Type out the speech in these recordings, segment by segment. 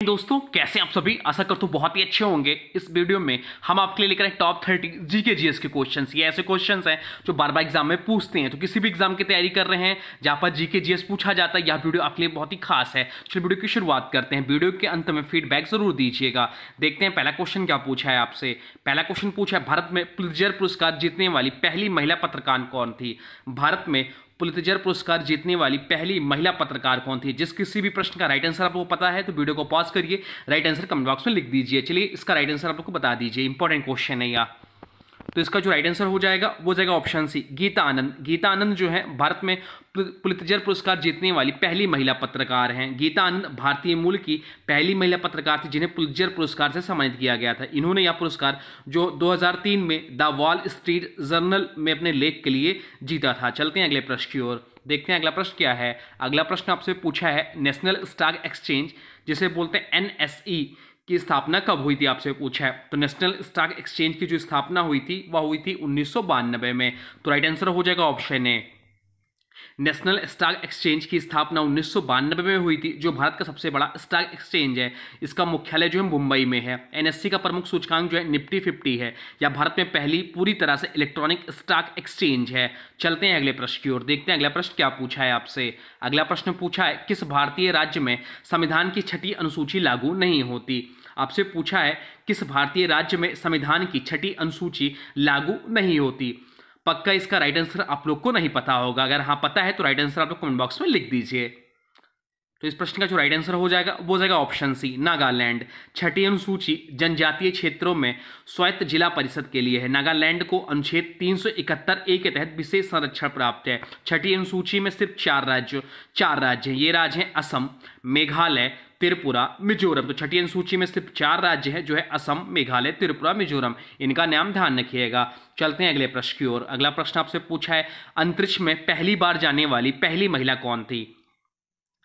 दोस्तों, कैसे आप सभी। आशा करता हूं बहुत ही अच्छे होंगे। इस वीडियो में हम आपके लिए लेकर आए टॉप 30 जीके जीएस के क्वेश्चंस। ये ऐसे क्वेश्चंस हैं जो बार बार एग्जाम में पूछते हैं, तो किसी भी एग्जाम की तैयारी कर रहे हैं जहां पर जीके जीएस पूछा जाता है, यह वीडियो आपके लिए बहुत ही खास है। चलिए वीडियो की शुरुआत करते हैं। वीडियो के अंत में फीडबैक जरूर दीजिएगा। देखते हैं पहला क्वेश्चन क्या पूछा है आपसे। पहला क्वेश्चन पूछा है, भारत में पुलित्जर पुरस्कार जीतने वाली पहली महिला पत्रकार कौन थी। भारत में पुलित्जर पुरस्कार जीतने वाली पहली महिला पत्रकार कौन थी। जिस किसी भी प्रश्न का राइट आंसर आपको पता है तो वीडियो को पॉज करिए, राइट आंसर कमेंट बॉक्स में लिख दीजिए। चलिए इसका राइट आंसर आप लोग को बता दीजिए, इंपॉर्टेंट क्वेश्चन है या। तो इसका जो राइट आंसर हो जाएगा वो जाएगा ऑप्शन सी, गीता आनंद। गीता आनंद जो है भारत में पुलित्जर पुरस्कार जीतने वाली पहली महिला पत्रकार हैं। गीता आनंद भारतीय मूल की पहली महिला पत्रकार थी जिन्हें पुलित्जर पुरस्कार से सम्मानित किया गया था। इन्होंने यह पुरस्कार जो 2003 में द वॉल स्ट्रीट जर्नल में अपने लेख के लिए जीता था। चलते हैं अगले प्रश्न की ओर। देखते हैं अगला प्रश्न क्या है। अगला प्रश्न आपसे पूछा है, नेशनल स्टॉक एक्सचेंज जिसे बोलते हैं एनएसई की स्थापना कब हुई थी, आपसे पूछा है। तो नेशनल स्टॉक एक्सचेंज की जो स्थापना हुई थी वह हुई थी 1992 में। तो राइट आंसर हो जाएगा option A. National stock exchange की स्थापना 1992 में हुई थी, जो भारत का सबसे बड़ा स्टॉक एक्सचेंज है। इसका मुख्यालय जो है मुंबई में है। एनएससी का प्रमुख सूचकांक जो है निफ्टी 50 है। यह भारत में पहली पूरी तरह से इलेक्ट्रॉनिक स्टॉक एक्सचेंज है। चलते हैं अगले प्रश्न की ओर। देखते हैं अगला प्रश्न क्या पूछा है आपसे। अगला प्रश्न पूछा है, किस भारतीय राज्य में संविधान की 6ठी अनुसूची लागू नहीं होती। आपसे पूछा है, किस भारतीय राज्य में संविधान की 6ठी अनुसूची लागू नहीं होती। पक्का इसका राइट आंसर आप लोग को नहीं पता होगा। अगर हाँ पता है तो राइट आंसर आप लोग कमेंट बॉक्स में लिख दीजिए। तो इस प्रश्न का जो राइट आंसर हो जाएगा वो जाएगा ऑप्शन सी, नागालैंड। 6ठी अनुसूची जनजातीय क्षेत्रों में स्वायत्त जिला परिषद के लिए है। नागालैंड को अनुच्छेद 371A के तहत विशेष संरक्षण प्राप्त है। 6ठी अनुसूची में सिर्फ चार राज्य हैं। ये राज्य हैं असम, मेघालय, त्रिपुरा, मिजोरम। तो 6ठी अनुसूची में सिर्फ 4 राज्य हैं जो है असम, मेघालय, त्रिपुरा, मिजोरम। इनका नाम ध्यान रखिएगा। चलते हैं अगले प्रश्न की ओर। अगला प्रश्न आपसे पूछा है, अंतरिक्ष में पहली बार जाने वाली पहली महिला कौन थी।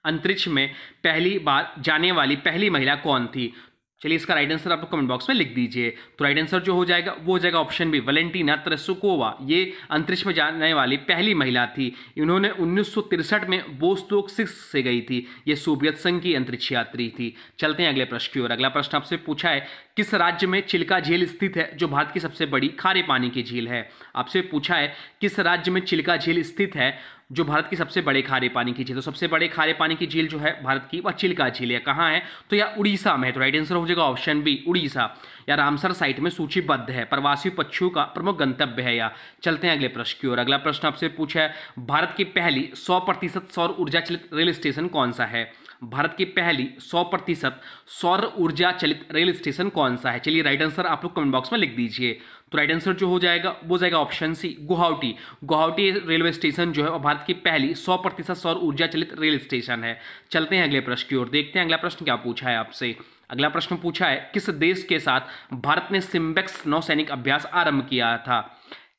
अंतरिक्ष में पहली बार जाने वाली पहली महिला कौन थी। चलिए इसका राइट आंसर आप कमेंट बॉक्स में लिख दीजिए। तो राइट आंसर जो हो जाएगा वो हो जाएगा ऑप्शन बी, वैलेंटीना तेरेस्कोवा। ये अंतरिक्ष में जाने वाली पहली महिला थी। इन्होंने 1963 में बोस्टोक 6 से गई थी। ये सोवियत संघ की अंतरिक्ष यात्री थी। चलते हैं अगले प्रश्न की ओर। अगला प्रश्न आपसे पूछा है, किस राज्य में चिल्का झील स्थित है जो भारत की सबसे बड़ी खारे पानी की झील है। आपसे पूछा है, किस राज्य में चिल्का झील स्थित है जो भारत की सबसे बड़े खारे पानी की झील। तो सबसे बड़े खारे पानी की झील जो है भारत की वह चिल्का झील है। कहाँ है तो यह उड़ीसा में है। तो राइट आंसर हो जाएगा ऑप्शन बी, उड़ीसा। या रामसर साइट में सूचीबद्ध है। प्रवासी पक्षियों का प्रमुख गंतव्य है या। चलते हैं अगले प्रश्न की ओर। अगला प्रश्न आपसे पूछा है, भारत की पहली 100% सौर ऊर्जा चलित रेल स्टेशन कौन सा है। भारत की पहली 100% सौर ऊर्जा चलित रेल स्टेशन कौन सा है। चलिए राइट आंसर आप लोग कमेंट बॉक्स में लिख दीजिए। तो राइट आंसर जो हो जाएगा वो जाएगा option C, Guwahati. Guwahati railway station जो है वो भारत की पहली 100% सौर ऊर्जा चलित रेल स्टेशन है। चलते हैं अगले प्रश्न की ओर। देखते हैं अगला प्रश्न क्या पूछा है आपसे। अगला प्रश्न पूछा है, किस देश के साथ भारत ने सिम्बेक्स नौसैनिक अभ्यास आरंभ किया था।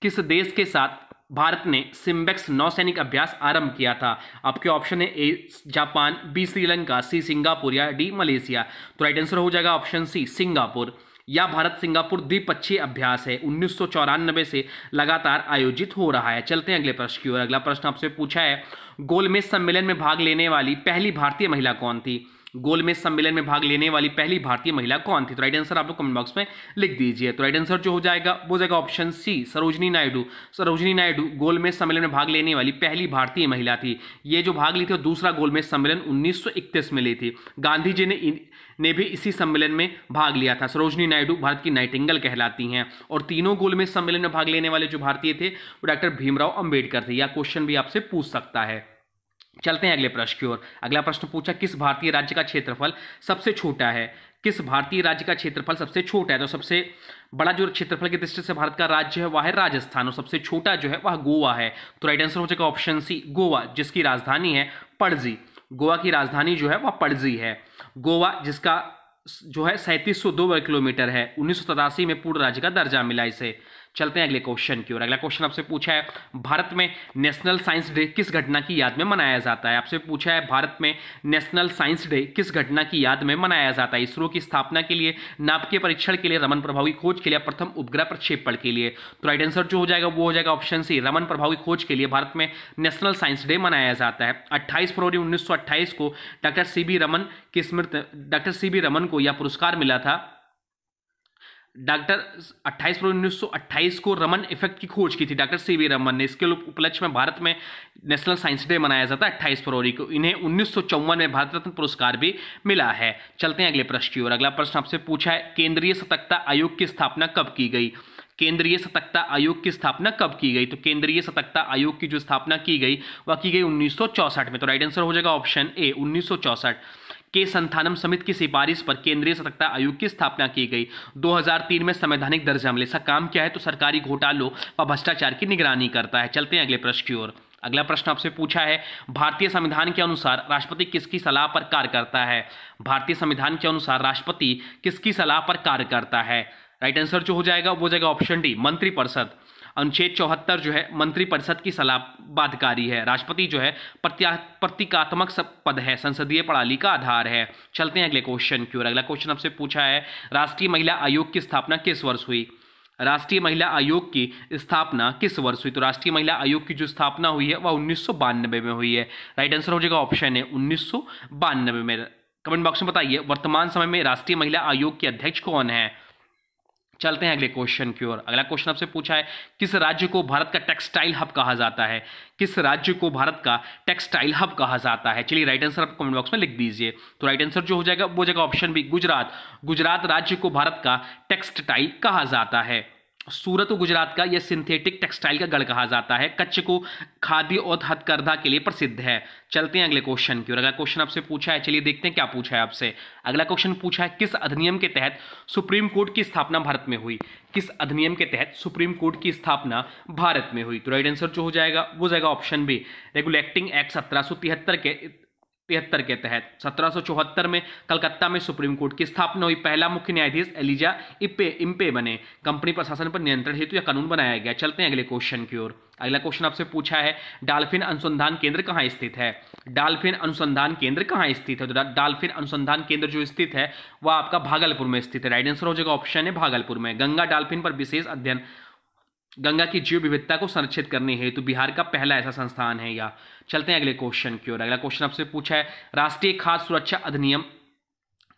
किस देश के साथ भारत ने सिम्बेक्स नौसैनिक अभ्यास आरंभ किया था। आपके ऑप्शन है A Japan, B Sri Lanka, C Singapore या डी मलेशिया। तो राइट आंसर हो जाएगा ऑप्शन सी, सिंगापुर। या भारत सिंगापुर द्विपक्षीय अभ्यास है, 1994 से लगातार आयोजित हो रहा है। चलते हैं अगले प्रश्न की ओर। अगला प्रश्न आपसे पूछा है, गोलमेज सम्मेलन में भाग लेने वाली पहली भारतीय महिला कौन थी। गोलमेज सम्मेलन में भाग लेने वाली पहली भारतीय महिला कौन थी। तो राइट आंसर आप लोग कमेंट बॉक्स में लिख दीजिए। तो राइट आंसर जो हो जाएगा वो जाएगा ऑप्शन सी, सरोजनी नायडू। सरोजनी नायडू गोलमेज सम्मेलन में भाग लेने वाली पहली भारतीय महिला थी। ये जो भाग ली थी वो दूसरा गोलमेज सम्मेलन 1931 में ली थी। गांधी जी ने भी इसी सम्मेलन में भाग लिया था। सरोजनी नायडू भारत की नाइटिंगेल कहलाती हैं। और तीनों गोलमेज सम्मेलन में भाग लेने वाले जो भारतीय थे वो डॉक्टर भीमराव अंबेडकर थे। यह क्वेश्चन भी आपसे पूछ सकता है। चलते हैं अगले प्रश्न की ओर। अगला प्रश्न पूछा, किस भारतीय राज्य का क्षेत्रफल सबसे छोटा है। किस भारतीय राज्य का क्षेत्रफल सबसे छोटा है। तो सबसे बड़ा जो क्षेत्रफल की दृष्टि से भारत का राज्य है वह है राजस्थान, और सबसे छोटा जो है वह गोवा है। तो राइट आंसर हो जाएगा ऑप्शन सी, गोवा, जिसकी राजधानी है पणजी। गोवा की राजधानी जो है वह पणजी है। गोवा जिसका जो है 3702 वर्ग किलोमीटर है। 1987 में पूर्ण राज्य का दर्जा मिला इसे। चलते हैं अगले क्वेश्चन की ओर। अगला क्वेश्चन आपसे पूछा है भारत में नेशनल साइंस डे किस घटना की याद में मनाया जाता है। आपसे पूछा है भारत में नेशनल साइंस डे किस घटना की याद में मनाया जाता है। इसरो की स्थापना के लिए, नाभिकीय परीक्षण के लिए, रमन प्रभाव की खोज के लिए, प्रथम उपग्रह प्रक्षेपण के लिए। तो राइट आंसर जो हो जाएगा वो हो जाएगा ऑप्शन सी, रमन प्रभाव की खोज के लिए भारत में नेशनल साइंस डे मनाया जाता है। 28 फरवरी 1928 को डॉक्टर सीबी रमन को यह पुरस्कार मिला था। 28 फरवरी 1928 को रमन इफेक्ट की खोज की थी डॉक्टर सीवी रमन ने। इसके उपलक्ष्य में भारत में नेशनल साइंस डे मनाया जाता है 28 फरवरी को। इन्हें 1954 में भारत रत्न पुरस्कार भी मिला है। चलते हैं अगले प्रश्न की ओर। अगला प्रश्न आपसे पूछा है केंद्रीय सतर्कता आयोग की स्थापना कब की गई। केंद्रीय सतर्कता आयोग की स्थापना कब की गई। तो केंद्रीय सतर्कता आयोग की जो स्थापना की गई वह की गई 1964 में। तो राइट आंसर हो जाएगा ऑप्शन ए 1964। के संथानम समिति की सिफारिश पर केंद्रीय सतर्कता आयोग की स्थापना की गई। 2003 में संवैधानिक दर्जा मिले। इसका काम क्या है तो सरकारी घोटालों व भ्रष्टाचार की निगरानी करता है। चलते हैं अगले प्रश्न की ओर। अगला प्रश्न आपसे पूछा है भारतीय संविधान के अनुसार राष्ट्रपति किसकी सलाह पर कार्य करता है। भारतीय संविधान के अनुसार राष्ट्रपति किसकी सलाह पर कार्य करता है। राइट आंसर जो हो जाएगा वो जाएगा ऑप्शन डी, मंत्रिपरिषद। अनुच्छेद 74 जो है मंत्रिपरिषद की सलाह बाध्यकारी है। राष्ट्रपति जो है प्रतीकात्मक पद है, संसदीय प्रणाली का आधार है। चलते हैं अगले क्वेश्चन की ओर। अगला क्वेश्चन आपसे पूछा है राष्ट्रीय महिला आयोग की स्थापना किस वर्ष हुई। राष्ट्रीय महिला आयोग की स्थापना किस वर्ष हुई। तो राष्ट्रीय महिला आयोग की जो स्थापना हुई है वह 1992 में हुई है। राइट आंसर हो जाएगा ऑप्शन है 1992 में। कमेंट बॉक्स में बताइए वर्तमान समय में राष्ट्रीय महिला आयोग के अध्यक्ष कौन है। चलते हैं अगले क्वेश्चन की ओर। अगला क्वेश्चन आपसे पूछा है किस राज्य को भारत का टेक्सटाइल हब कहा जाता है। किस राज्य को भारत का टेक्सटाइल हब कहा जाता है। चलिए राइट आंसर आप कमेंट बॉक्स में लिख दीजिए। तो राइट आंसर जो हो जाएगा वो जाएगा ऑप्शन बी, गुजरात। गुजरात राज्य को भारत का टेक्सटाइल कहा जाता है। सूरत गुजरात का यह सिंथेटिक टेक्सटाइल का गढ़ कहा जाता है। कच्छ को खाद्य और हथकरघा के लिए प्रसिद्ध है। चलते हैं अगले क्वेश्चन की ओर। अगला क्वेश्चन आपसे पूछा है, चलिए देखते हैं क्या पूछा है आपसे। अगला क्वेश्चन पूछा है किस अधिनियम के तहत सुप्रीम कोर्ट की स्थापना भारत में हुई। किस अधिनियम के तहत सुप्रीम कोर्ट की स्थापना भारत में हुई। तो राइट आंसर जो हो जाएगा वो जाएगा ऑप्शन बी, रेगुलेटिंग एक्ट 1773 के तहत। 1774 में कलकत्ता में सुप्रीम कोर्ट की स्थापना हुई। पहला मुख्य न्यायाधीश एलिजा इम्पे बने। कंपनी प्रशासन पर नियंत्रण हेतु यह कानून बनाया गया। चलते हैं अगले क्वेश्चन की ओर। अगला क्वेश्चन आपसे पूछा है डाल्फिन अनुसंधान केंद्र कहाँ स्थित है। डाल्फिन अनुसंधान केंद्र कहाँ स्थित है। तो डाल्फिन अनुसंधान केंद्र जो स्थित है वह आपका भागलपुर में स्थित है। राइट आंसर हो जाएगा ऑप्शन है भागलपुर में। गंगा डाल्फिन पर विशेष अध्ययन, गंगा की जैव विविधता को संरक्षित करने हेतु बिहार का पहला ऐसा संस्थान है या। चलते हैं अगले क्वेश्चन की ओर। अगला क्वेश्चन आपसे पूछा है राष्ट्रीय खाद्य सुरक्षा अधिनियम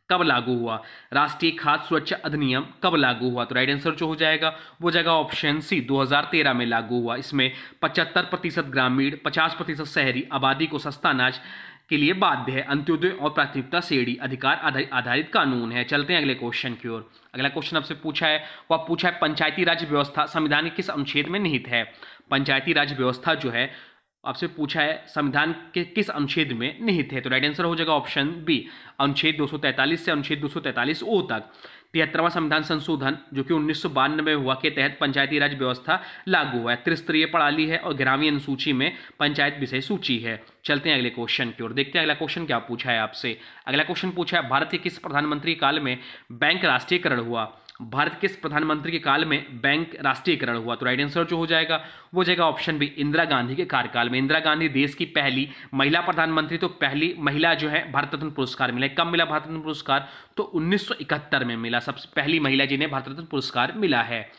कब लागू हुआ। राष्ट्रीय खाद्य सुरक्षा अधिनियम कब लागू हुआ। तो राइट आंसर जो हो जाएगा वो जाएगा ऑप्शन सी, 2013 में लागू हुआ। इसमें 75% ग्रामीण 50% शहरी आबादी को सस्ता अनाज के लिए बाध्य है। अंत्योदय और प्राथमिकता श्रेणी अधिकार आधारित कानून है। चलते हैं अगले क्वेश्चन की ओर। अगला क्वेश्चन आपसे पूछा है वह पूछा है पंचायती राज व्यवस्था संविधान के किस अनुच्छेद में निहित है। पंचायती राज व्यवस्था जो है आपसे पूछा है संविधान के किस अनुच्छेद में निहित है। तो राइट आंसर हो जाएगा ऑप्शन बी, अनुच्छेद 243 से अनुच्छेद 243 ओ तक। 73वां संविधान संशोधन जो कि 1992 में हुआ के तहत पंचायती राज व्यवस्था लागू हुआ है। त्रिस्तरीय प्रणाली है और ग्रामीण अनुसूची में पंचायत विषय सूची है। चलते हैं अगले क्वेश्चन की ओर। देखते हैं अगला क्वेश्चन क्या पूछा है आपसे। अगला क्वेश्चन पूछा है भारत के किस प्रधानमंत्री काल में बैंक राष्ट्रीयकरण हुआ। भारत के प्रधानमंत्री के काल में बैंक राष्ट्रीयकरण हुआ। तो राइट आंसर जो हो जाएगा वो जाएगा ऑप्शन बी, इंदिरा गांधी के कार्यकाल में। इंदिरा गांधी देश की पहली महिला प्रधानमंत्री, तो पहली महिला जो है भारत रत्न पुरस्कार मिला। कब मिला भारत रत्न पुरस्कार तो 1971 में मिला। सबसे पहली महिला जिन्हें भारत रत्न पुरस्कार मिला है।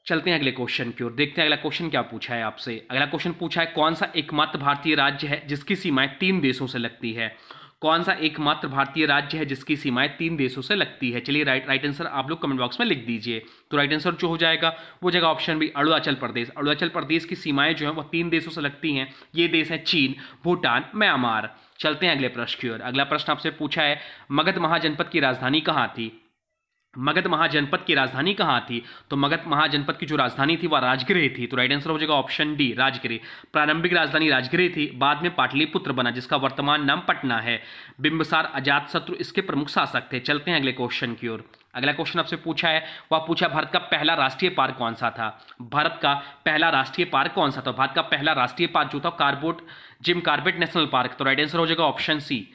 चलते हैं अगले क्वेश्चन की ओर। देखते हैं अगला क्वेश्चन क्या पूछा है आपसे। अगला क्वेश्चन पूछा है कौन सा एकमात्र भारतीय राज्य है जिसकी सीमाएं 3 देशों से लगती है। कौन सा एकमात्र भारतीय राज्य है जिसकी सीमाएं 3 देशों से लगती है। चलिए राइट आंसर आप लोग कमेंट बॉक्स में लिख दीजिए। तो राइट आंसर जो हो जाएगा वो जाएगा ऑप्शन बी, अरुणाचल प्रदेश। अरुणाचल प्रदेश की सीमाएं जो है वो 3 देशों से लगती हैं। ये देश हैं चीन, भूटान, म्यांमार। चलते हैं अगले प्रश्न की ओर। अगला प्रश्न आपसे पूछा है मगध महाजनपद की राजधानी कहाँ थी। मगध महाजनपद की राजधानी कहाँ थी। तो मगध महाजनपद की जो राजधानी थी वह राजगृह थी। तो राइट आंसर हो जाएगा ऑप्शन डी, राजगृह। प्रारंभिक राजधानी राजगृह थी, बाद में पाटलिपुत्र बना जिसका वर्तमान नाम पटना है। बिंबिसार अजातशत्रु इसके प्रमुख शासक थे। चलते हैं अगले क्वेश्चन की ओर। अगला क्वेश्चन आपसे पूछा है वह पूछा भारत का पहला राष्ट्रीय पार्क कौन सा था। भारत का पहला राष्ट्रीय पार्क कौन सा था। भारत का पहला राष्ट्रीय पार्क जो था जिम कॉर्बेट नेशनल पार्क। तो राइट आंसर हो जाएगा ऑप्शन सी,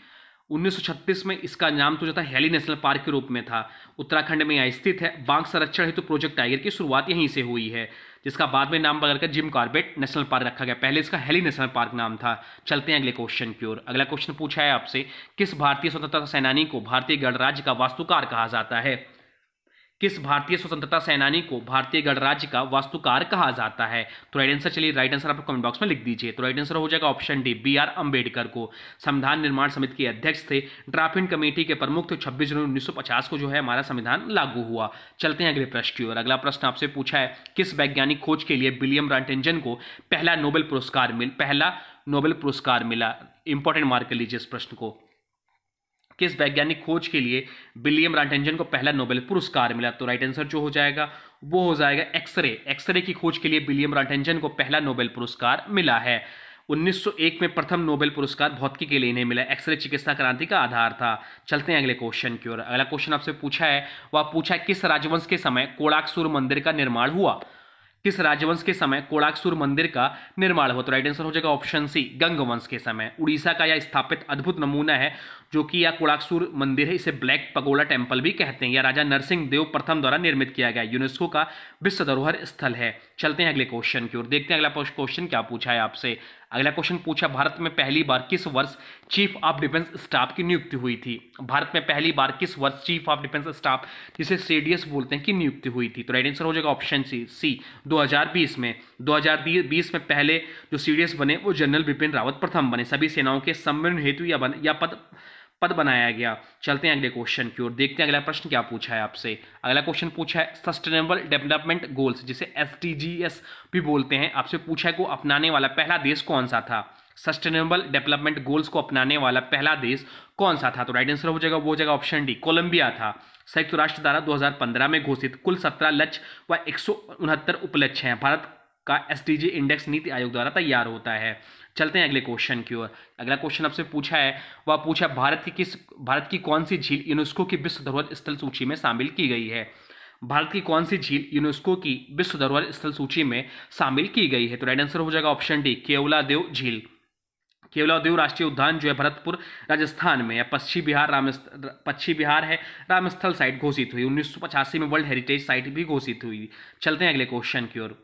1936 में इसका नाम तो जो था हैली नेशनल पार्क के रूप में था। उत्तराखंड में यहाँ स्थित है। बाघ संरक्षण हेतु प्रोजेक्ट टाइगर की शुरुआत यहीं से हुई है, जिसका बाद में नाम बदलकर जिम कॉर्बेट नेशनल पार्क रखा गया। पहले इसका हैली नेशनल पार्क नाम था। चलते हैं अगले क्वेश्चन की ओर। अगला क्वेश्चन पूछा है आपसे, किस भारतीय स्वतंत्रता सेनानी को भारतीय गणराज्य का वास्तुकार कहा जाता है? किस भारतीय स्वतंत्रता सेनानी को भारतीय गणराज्य का वास्तुकार कहा जाता है? तो राइट आंसर, चलिए राइट आंसर आप कमेंट बॉक्स में लिख दीजिए। तो राइट आंसर हो जाएगा ऑप्शन डी, बी.आर. अम्बेडकर को। संविधान निर्माण समिति के अध्यक्ष थे, ड्राफ्टिंग कमेटी के प्रमुख थे। 26 जनवरी 1950 को जो है हमारा संविधान लागू हुआ। चलते हैं अगले प्रश्न की ओर। अगला प्रश्न आपसे पूछा है, किस वैज्ञानिक खोज के लिए विलियम रॉन्टेंजन को पहला नोबेल पुरस्कार मिला? इंपॉर्टेंट मार्क कर लीजिए इस प्रश्न को। किस वैज्ञानिक खोज के लिए विलियम रॉन्टेंजन को पहला नोबेल पुरस्कार मिला? तो राइट आंसर जो हो जाएगा वो हो जाएगा एक्सरे की खोज के लिए विलियम रॉन्टेंजन को पहला नोबेल पुरस्कार मिला है। 1901 में प्रथम नोबेल पुरस्कार भौतिकी के लिए इन्हें मिला। एक्सरे चिकित्सा क्रांति का आधार था। चलते हैं अगले क्वेश्चन की ओर। अगला क्वेश्चन आपसे पूछा है, वह पूछा है किस राजवंश के समय कोणार्क मंदिर का निर्माण हुआ? किस राजवंश के समय कोणार्क मंदिर का निर्माण हुआ? तो राइट आंसर हो जाएगा ऑप्शन सी, गंग वंश के समय। उड़ीसा का यह स्थापित अद्भुत नमूना है जो कि यह कोणार्क मंदिर है। इसे ब्लैक पगोडा टेम्पल भी कहते हैं। यह राजा नरसिंह देव प्रथम द्वारा निर्मित किया गया यूनेस्को का विश्व धरोहर स्थल है। चलते हैं अगले क्वेश्चन की ओर, देखते हैं अगला क्वेश्चन क्या पूछा है आपसे। अगला क्वेश्चन पूछा, भारत में पहली बार किस वर्ष चीफ ऑफ डिफेंस स्टाफ की नियुक्ति हुई थी? भारत में पहली बार किस वर्ष चीफ ऑफ डिफेंस स्टाफ, जिसे सीडीएस बोलते हैं, की नियुक्ति हुई थी? तो राइट आंसर हो जाएगा ऑप्शन सी 2020 में। 2020 में पहले जो सीडीएस बने वो जनरल बिपिन रावत प्रथम बने। सभी सेनाओं के सम्मेलन हेतु यह पद बनाया गया। चलते हैं अगले क्वेश्चन की ओर, देखते हैं अगला प्रश्न क्या पूछा है आपसे। अगला क्वेश्चन पूछा है, सस्टेनेबल डेवलपमेंट गोल्स, जिसे एसडीजीएस भी बोलते हैं, आपसे पूछा है को अपनाने वाला पहला देश कौन सा था? सस्टेनेबल डेवलपमेंट गोल्स को अपनाने वाला पहला देश कौन सा था? तो राइट आंसर वो हो जाएगा ऑप्शन डी, कोलंबिया था। संयुक्त राष्ट्र द्वारा 2015 में घोषित कुल 17 लक्ष्य व 169 उपलक्ष्य हैं। भारत का एसडीजी इंडेक्स नीति आयोग द्वारा तैयार होता है। चलते हैं अगले क्वेश्चन की ओर। अगला क्वेश्चन आपसे पूछा है, वह पूछा भारत की कौन सी झील यूनेस्को की विश्व धरोहर स्थल सूची में शामिल की गई है? भारत की कौन सी झील यूनेस्को की विश्व धरोहर स्थल सूची में शामिल की गई है? तो राइट आंसर हो जाएगा ऑप्शन डी, केवलादेव झील। केवलादेव राष्ट्रीय उद्यान जो है भरतपुर राजस्थान में है। पश्चिमी बिहार है रामस्थल साइट घोषित हुई। 1985 में वर्ल्ड हेरिटेज साइट भी घोषित हुई। चलते हैं अगले क्वेश्चन की ओर,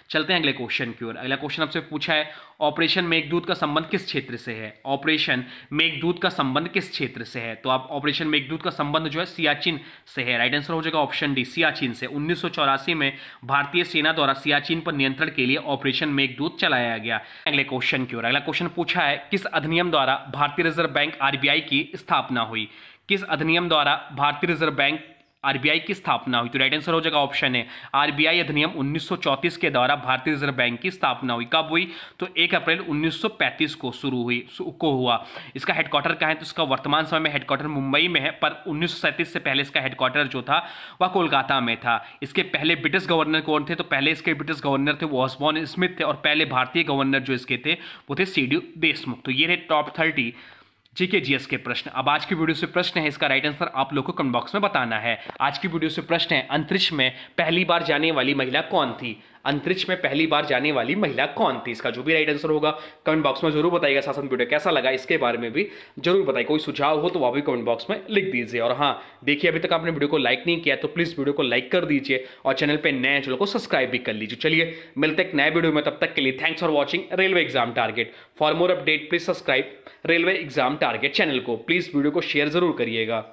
चलते हैं अगले क्वेश्चन की ओर। अगला क्वेश्चन आपसे पूछा है, ऑपरेशन मेघदूत का संबंध किस क्षेत्र से है? ऑपरेशन मेघदूत का संबंध किस क्षेत्र से है? तो आप ऑपरेशन मेघदूत का संबंध जो है सियाचिन से है। राइट आंसर हो जाएगा ऑप्शन डी, सियाचिन से। 1984 में भारतीय सेना द्वारा सियाचिन पर नियंत्रण के लिए ऑपरेशन मेघदूत चलाया गया। अगले क्वेश्चन की ओर। अगला क्वेश्चन पूछा है, किस अधिनियम द्वारा भारतीय रिजर्व बैंक आरबीआई की स्थापना हुई? किस अधिनियम द्वारा भारतीय रिजर्व बैंक आरबीआई की स्थापना हुई? तो राइट आंसर हो जाएगा ऑप्शन है, आरबीआई अधिनियम 1934 के द्वारा भारतीय रिजर्व बैंक की स्थापना हुई। कब हुई? तो 1 अप्रैल 1935 को हुआ। इसका हेडक्वार्टर कहाँ है? तो इसका वर्तमान समय में हेडक्वार्टर मुंबई में है, पर 1937 से पहले इसका हेडक्वार्टर जो था वह कोलकाता में था। इसके पहले ब्रिटिश गवर्नर कौन थे? तो पहले इसके ब्रिटिश गवर्नर थे वो ऑसबॉर्न स्मिथ थे, और पहले भारतीय गवर्नर जो इसके थे वो थे सी डी देशमुख। तो ये रहे टॉप 30 जीके जीएस के प्रश्न। अब आज की वीडियो से प्रश्न है, इसका राइट आंसर आप लोग को कमेंट बॉक्स में बताना है। आज की वीडियो से प्रश्न है, अंतरिक्ष में पहली बार जाने वाली महिला कौन थी? अंतरिक्ष में पहली बार जाने वाली महिला कौन थी? इसका जो भी राइट आंसर होगा कमेंट बॉक्स में जरूर बताइएगा। साथ साथ वीडियो कैसा लगा इसके बारे में भी जरूर बताइए। कोई सुझाव हो तो वह भी कमेंट बॉक्स में लिख दीजिए। और हाँ, देखिए अभी तक आपने वीडियो को लाइक नहीं किया तो प्लीज वीडियो को लाइक कर दीजिए, और चैनल पर नए चैनल को सब्सक्राइब भी कर लीजिए। चलिए मिलते एक नए वीडियो में, तब तक के लिए thanks for watching railway exam target. For more update please subscribe railway exam target channel को। प्लीज वीडियो को शेयर जरूर करिएगा।